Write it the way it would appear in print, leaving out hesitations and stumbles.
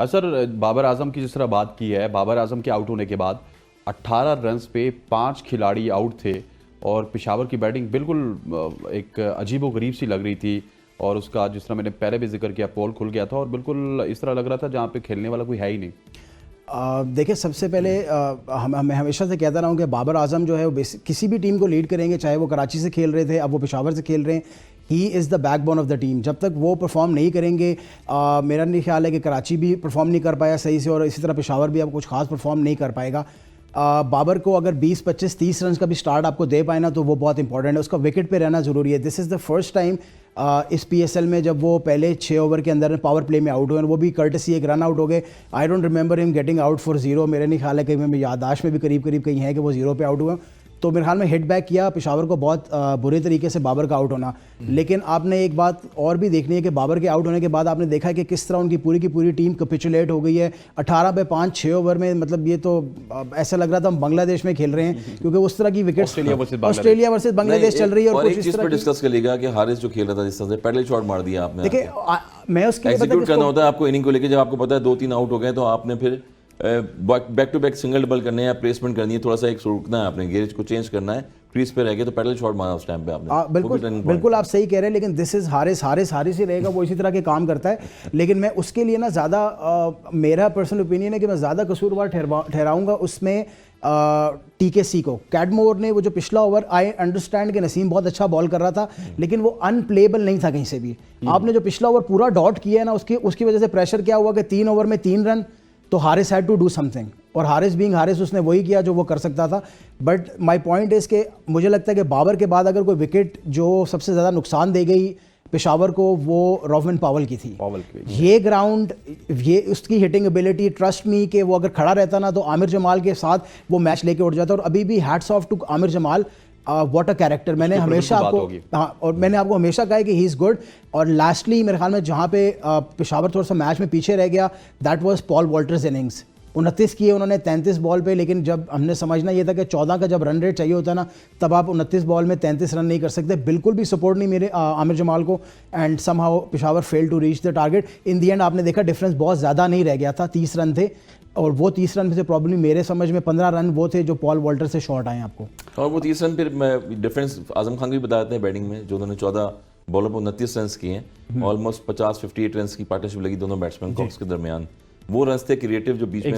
Sir Babar Azam की जिस तरह बात की है, बाबर आजम के आउट होने के बाद 18 रन्स पे 5 खिलाड़ी आउट थे और पेशावर की बैटिंग बिल्कुल एक अजीबोगरीब सी लग रही थी। और उसका जिस तरह मैंने पहले भी जिक्र किया, पोल खुल गया था और बिल्कुल इस तरह लग रहा था जहाँ पे खेलने वाला कोई है ही नहीं। देखिए, सबसे पहले मैं हमेशा से कहता रहा हूँ कि बाबर आजम जो है वो किसी भी टीम को लीड करेंगे, चाहे वो कराची से खेल रहे थे, अब वो पेशावर से खेल रहे हैं। He is the backbone of the team. जब तक वो परफॉर्म नहीं करेंगे, मेरा नहीं ख्याल है कि कराची भी परफॉर्म नहीं कर पाया सही से, और इसी तरह पेशावर भी अब कुछ खास परफॉर्म नहीं कर पाएगा। बाबर को अगर 20, 25, 30 रन का भी स्टार्ट आपको दे पाए ना, तो वो बहुत इंपॉर्टेंट है। उसका विकेट पे रहना ज़रूरी है। This is the first time इस PSL में जब वो पहले 6 ओवर के अंदर पावर प्ले में आउट हुए, वो भी कर्टसी एक रन आउट हो गए। I don't remember him getting out for 0। मेरे नहीं ख्याल है कि मैं याददाश्त में भी करीब करीब कहीं है कि वो 0 पे आउट हुए। तो मेरे ख्याल में हिट बैक किया पेशावर को बहुत बुरे तरीके से बाबर का आउट होना। लेकिन आपने एक बात और भी देखनी है कि बाबर के आउट होने के बाद आपने देखा है कि किस तरह उनकी पूरी की पूरी टीम कैपिचुलेट हो गई है। 18 पे 5 6 ओवर में, मतलब ये तो ऐसा लग रहा था हम बांग्लादेश में खेल रहे हैं, क्योंकि उस तरह की विकेट ऑस्ट्रेलिया वर्सेस बांग्लादेश चल रही है। और एक चीज पर डिस्कस कर लेगा कि हारिस जो खेल रहा था, जिस तरह से पहले शॉट मार दिया आपने, देखिए मैं उसके एग्जीक्यूट करना होता है आपको इनिंग को लेकर। जब आपको पता है 2-3 आउट हो गए, तो आपने फिर back to back single double करने हैं, प्लेसमेंट करनी है, थोड़ा सा एक रुकना है, आपने गेज को चेंज करना है, क्रीज पे रह गए तो पैडल शॉट मारा उस टाइम पे आपने। बिल्कुल आप सही कह रहे हैं। लेकिन दिस इज हारिस ही रहेगा, वो इसी तरह के काम करता है। लेकिन मैं उसके लिए ना ज़्यादा मेरा पर्सनल ओपिनियन है कि मैं ज़्यादा कसूरवार ठहराऊंगा उसमें TKC को। कैडमोर ने वो जो पिछला ओवर, आई अंडरस्टैंड कि नसीम बहुत अच्छा बॉल कर रहा था, लेकिन वो अनप्लेबल नहीं था कहीं से भी। आपने जो पिछला ओवर पूरा डॉट किया है ना, उसकी वजह से प्रेशर क्या हुआ कि 3 ओवर में 3 रन, तो Haris had to do something. और हारिस बीइंग हारिस, उसने वही किया जो वो कर सकता था। बट माय पॉइंट इज़ के मुझे लगता है कि बाबर के बाद अगर कोई विकेट जो सबसे ज़्यादा नुकसान दे गई पेशावर को, वो रॉबिन पावल की थी। ये ग्राउंड, ये उसकी हिटिंग एबिलिटी, ट्रस्ट मी कि वो अगर खड़ा रहता ना, तो आमिर जमाल के साथ वो मैच लेके उठ जाता। और अभी भी hats off to Aamir Jamal, what a character. मैंने हमेशा आपको और मैंने आपको हमेशा कहा है कि ही इज़ गुड। और लास्टली मेरे ख्याल में जहाँ पे पेशावर थोड़ा सा मैच में पीछे रह गया, that was Paul Walter's innings. 29 किए उन्होंने 33 बॉल पे, लेकिन जब हमने समझना ये था कि 14 का जब रन रेट चाहिए होता ना, तब आप 29 बॉल में 33 रन नहीं कर सकते। बिल्कुल भी सपोर्ट नहीं मेरे आमिर जमाल को, and somehow Peshawar fail to reach the target. In the end आपने देखा डिफरेंस बहुत ज़्यादा नहीं रह गया था, 30 रन थे। और वो 30 रन में से प्रॉब्लम मेरे समझ में 15 रन वो थे जो पॉल वॉल्टर से शॉर्ट आए आपको। और वो 30 रन फिर डिफरेंस आजम खान भी बताते हैं बैटिंग में, जो उन्होंने 14 बॉलों पर 29 रन किए हैं। ऑलमोस्ट 50-58 रन की पार्टनरशिप लगी दोनों बैट्समैन कॉक्स के दरमियान। वो रन थे क्रिएटिव जो बीच में